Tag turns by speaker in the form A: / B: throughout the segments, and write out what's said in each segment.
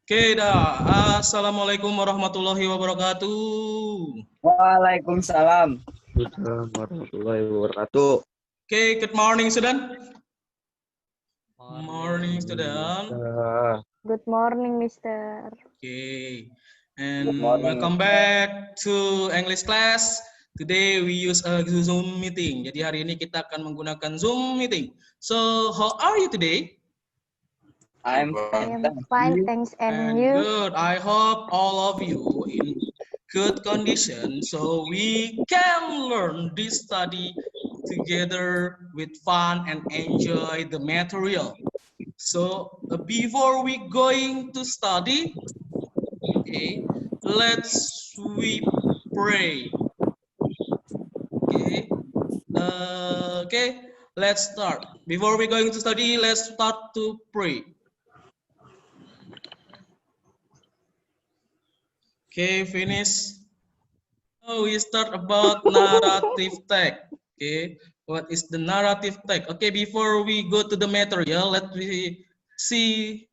A: Oke dah. Assalamualaikum warahmatullahi wabarakatuh.
B: Waalaikumsalam.
C: Waalaikumsalam warahmatullahi wabarakatuh.
A: Oke, good morning student.
C: Morning,
A: Student.
D: Good morning, Mister.
A: Okay,
B: Good
A: and
B: morning.
A: welcome back to English class. Today we use a Zoom meeting. Jadi hari ini kita akan menggunakan Zoom meeting. So how are you today?
B: I'm
D: I
B: fine.
D: am fine, thanks, and you?
A: Good. I hope all of you in good condition so we can learn this study together with fun and enjoy the material. So before we going to study, okay, let's we pray. Okay. Okay, let's start. Before we going to study, let's start to pray. Okay, finish. So we start about narrative tag. Okay, what is the narrative tag? Okay, before we go to the material, let me see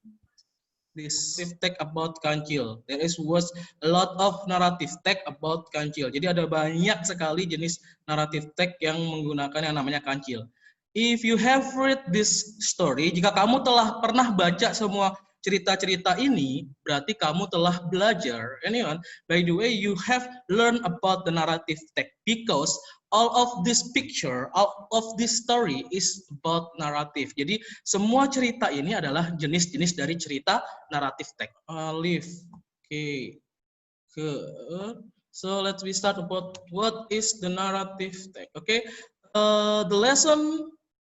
A: this tag about kancil. There was a lot of narrative tag about kancil. Jadi ada banyak sekali jenis narrative tag yang menggunakan yang namanya kancil. If you have read this story, jika kamu telah pernah baca semua cerita-cerita ini, berarti kamu telah belajar. Anyone, by the way, you have learned about the narrative tag because all of this picture, all of this story is about narrative. Jadi semua cerita ini adalah jenis-jenis dari cerita naratif tag. Live. Okay. So let's start about what is the narrative tag. Okay.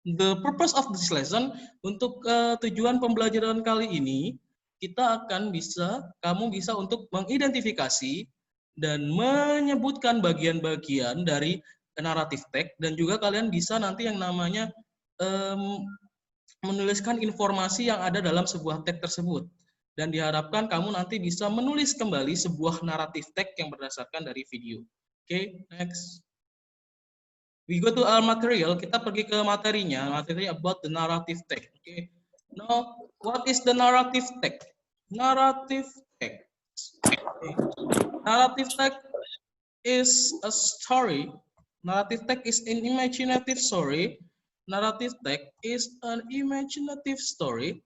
A: The purpose of this lesson, untuk tujuan pembelajaran kali ini, kamu bisa untuk mengidentifikasi dan menyebutkan bagian-bagian dari naratif tag, dan juga kalian bisa nanti yang namanya menuliskan informasi yang ada dalam sebuah tag tersebut. Dan diharapkan kamu nanti bisa menulis kembali sebuah naratif tag yang berdasarkan dari video. Okay, next. We go to our material, kita pergi ke materinya, materi about the narrative tag. Okay. Now, what is the narrative tag? Narrative tag. Okay. Narrative tag is a story. Narrative tag is an imaginative story. Narrative tag is an imaginative story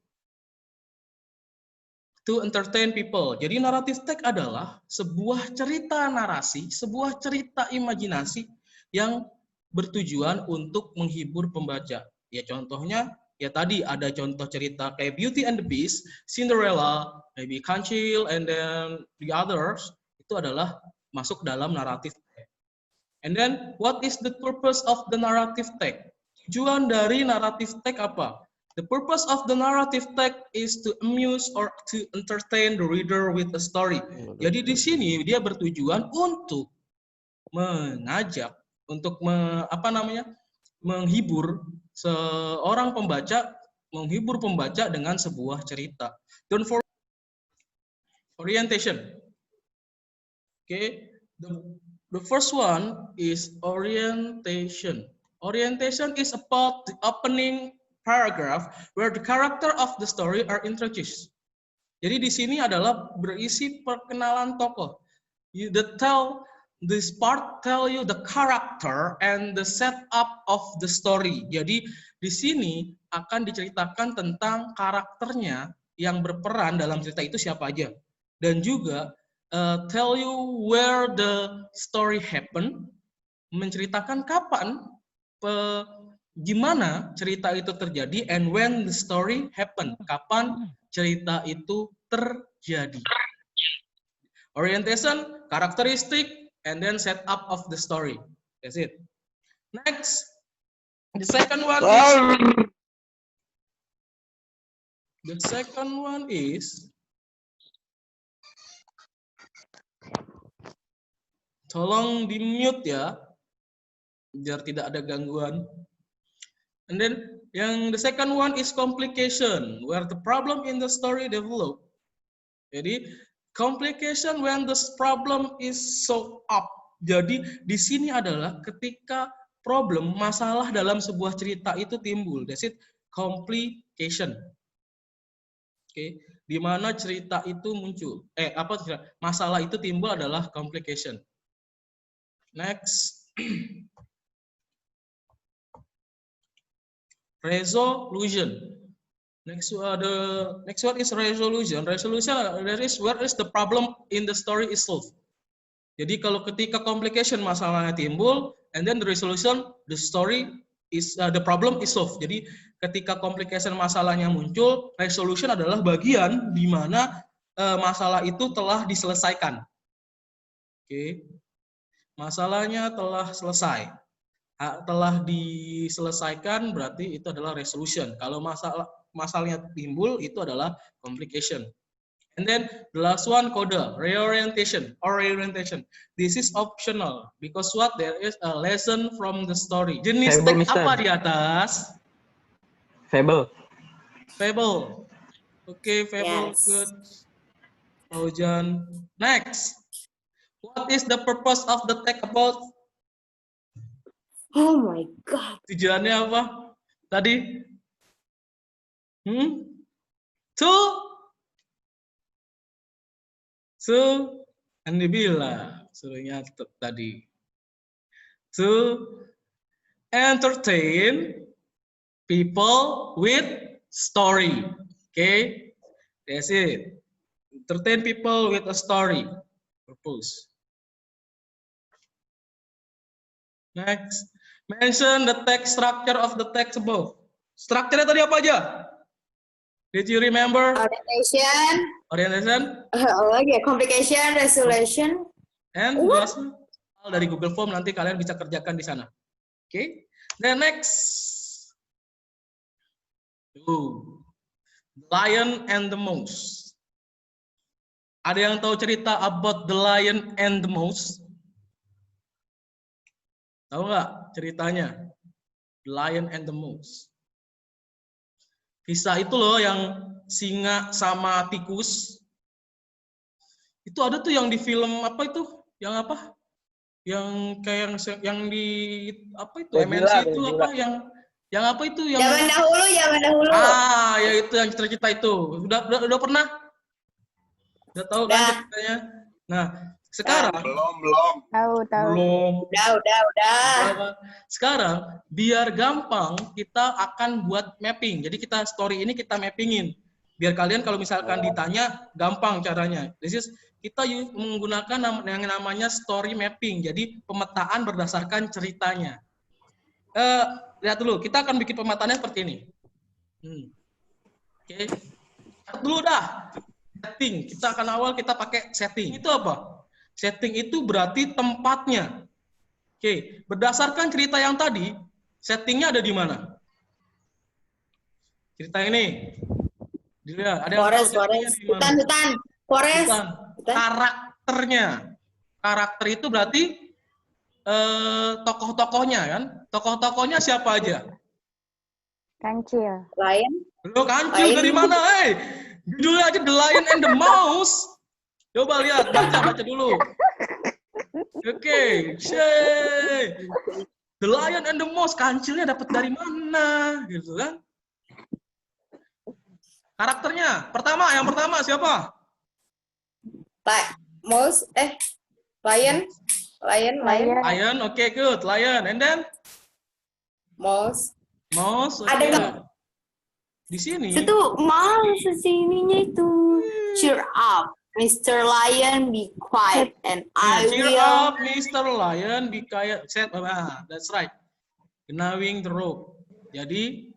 A: to entertain people. Jadi narrative tag adalah sebuah cerita narasi, sebuah cerita imajinasi yang bertujuan untuk menghibur pembaca. Ya contohnya, ya tadi ada contoh cerita kayak Beauty and the Beast, Cinderella, maybe Kancil, and then the others, itu adalah masuk dalam narrative tag. And then, what is the purpose of the narrative tag? Tujuan dari narrative tag apa? The purpose of the narrative tag is to amuse or to entertain the reader with a story. Jadi di sini dia bertujuan untuk mengajak, untuk menghibur seorang pembaca, menghibur pembaca dengan sebuah cerita. Don't forget orientation. Okay, the first one is orientation. Orientation is about the opening paragraph where the character of the story are introduced. Jadi di sini adalah berisi perkenalan tokoh. This part tell you the character and the setup of the story. Jadi di sini akan diceritakan tentang karakternya yang berperan dalam cerita itu siapa aja. Dan juga tell you where the story happen, menceritakan kapan, gimana cerita itu terjadi, and when the story happen, kapan cerita itu terjadi. Orientation, karakteristik, and then set up of the story. That's it. Next, the second one is tolong di mute ya, biar tidak ada gangguan. And then the second one is complication, where the problem in the story develop. Jadi complication when the problem is so up. Jadi di sini adalah ketika problem, masalah dalam sebuah cerita itu timbul. That's it, complication. Oke, di mana cerita itu muncul. Masalah itu timbul adalah complication. Next. Resolution. Next, the next one is resolution. Resolution, that is where is the problem in the story is solved. Jadi kalau ketika complication masalahnya timbul, and then the resolution, the story is the problem is solved. Jadi ketika complication masalahnya muncul, resolution adalah bagian di mana masalah itu telah diselesaikan. Oke, masalahnya telah selesai. Telah diselesaikan berarti itu adalah resolution. Kalau masalahnya timbul itu adalah complication. And then the last one, coda, reorientation or reorientation. This is optional because what there is a lesson from the story. Jenis
C: Fable,
A: teks apa di atas?
C: Fable.
A: Fable. Okay, fable,
E: Yes.
A: good. Fauzan. Next. What is the purpose of the text about?
E: Oh my God.
A: Tujuannya apa? Tadi? Andi bilang, suruh nyatet tadi. To entertain people with story. Okay? That's it. Entertain people with a story. Purpose. Next. Mention the text structure of the text above. Strukturnya tadi apa aja? Did you remember?
E: Orientation.
A: Orientation
E: Lagi complication, resolution.
A: and
E: What?
A: dari Google Form nanti kalian bisa kerjakan di sana. Oke. Okay? Then next. Lion and the Mouse. Ada yang tahu cerita about the Lion and the Mouse? Tahu nggak ceritanya? The Lion and the Mouse. Kisah itu loh yang singa sama tikus. Itu ada tuh yang di film apa itu? Yang apa? Yang kayak yang di apa itu?
B: Godzilla,
A: MNC itu
B: Godzilla.
A: apa? Yang apa itu? Yang
E: Zaman dahulu.
A: Ah, ya itu yang cerita itu. Udah pernah? Udah tahu kan
E: Udah.
A: ceritanya? Nah, sekarang
D: Tahu.
A: belum.
E: Udah.
A: Sekarang biar gampang kita akan buat mapping. Jadi kita story ini kita mappingin. Biar kalian kalau misalkan ditanya gampang caranya. Kita menggunakan yang namanya story mapping. Jadi pemetaan berdasarkan ceritanya. Lihat dulu, kita akan bikin pemetaannya seperti ini. Oke. Lihat dulu dah. Setting. Kita akan awal kita pakai setting. Itu apa? Setting itu berarti tempatnya. Oke, berdasarkan cerita yang tadi, settingnya ada di mana? Cerita ini. Dilihat, ada yang tahu settingnya di mana?
E: Hutan. Forest.
A: Bukan. Karakternya. Karakter itu berarti tokoh-tokohnya kan? Tokoh-tokohnya siapa aja?
D: Kancil.
E: Lion.
A: Lo kancil dari mana? Judulnya aja The Lion and the Mouse. Coba lihat, baca dulu. Oke, The Lion and the Mouse, kancilnya dapat dari mana? Gitu kan? Karakternya, yang pertama siapa?
E: Mouse. Lion.
A: Lion, oke, good. Lion, and then?
E: Mouse.
A: Mouse, oke.
E: Ada nggak?
A: Di sini.
E: Itu mouse sininya itu. Cheer up, Mr. Lion, be quiet, and I
A: Cheer
E: will.
A: up, Mr. Lion, be quiet. That's right. Gnawing the rope. Jadi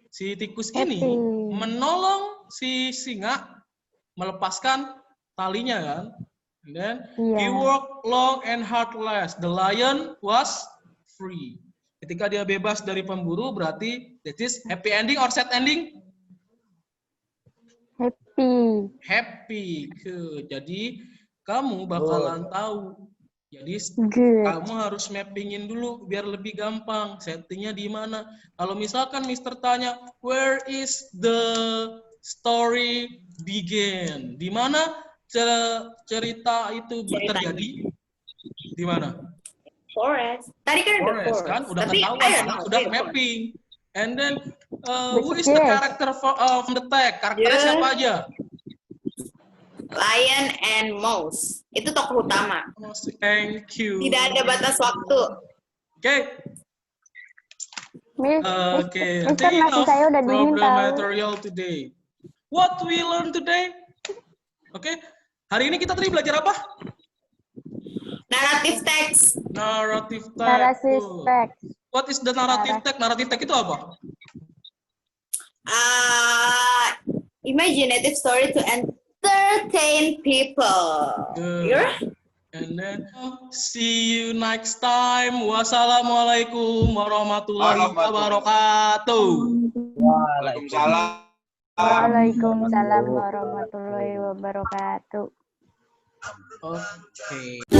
A: si tikus ini menolong si singa melepaskan talinya kan. And then he worked long and hardless. The lion was free. Ketika dia bebas dari pemburu berarti that is happy ending or sad ending? Happy. Good. Jadi kamu bakalan tahu. Jadi kamu harus mappingin dulu biar lebih gampang. Settingnya di mana? Kalau misalkan Mister tanya, where is the story begin? Di mana cerita itu terjadi? Di mana?
E: Forest. Tadi kan udah
A: Forest kan? Udah
E: Tapi
A: ketahuan
E: ayo,
A: karena udah mapping. And then, who is the
D: Yes.
A: character from the text? Karakternya
E: Yeah.
A: siapa aja?
E: Lion and Mouse. Itu tokoh utama.
A: Thank you.
E: Tidak ada batas waktu.
A: Oke.
D: Miss,
A: Okay,
D: Mister, nasi saya udah dingin
A: from the
D: tahu.
A: material today. What we learn today? Oke, hari ini kita tadi belajar apa?
E: Narrative text.
A: Narrative text.
D: Narrative
A: Oh.
D: text.
A: What is the narrative text? Narrative text itu apa?
E: Imaginative story to entertain people.
A: Good.
E: You're
A: And then see you next time. Wassalamualaikum warahmatullahi wabarakatuh.
B: Waalaikumsalam.
D: Waalaikumsalam warahmatullahi wabarakatuh.
A: Oke.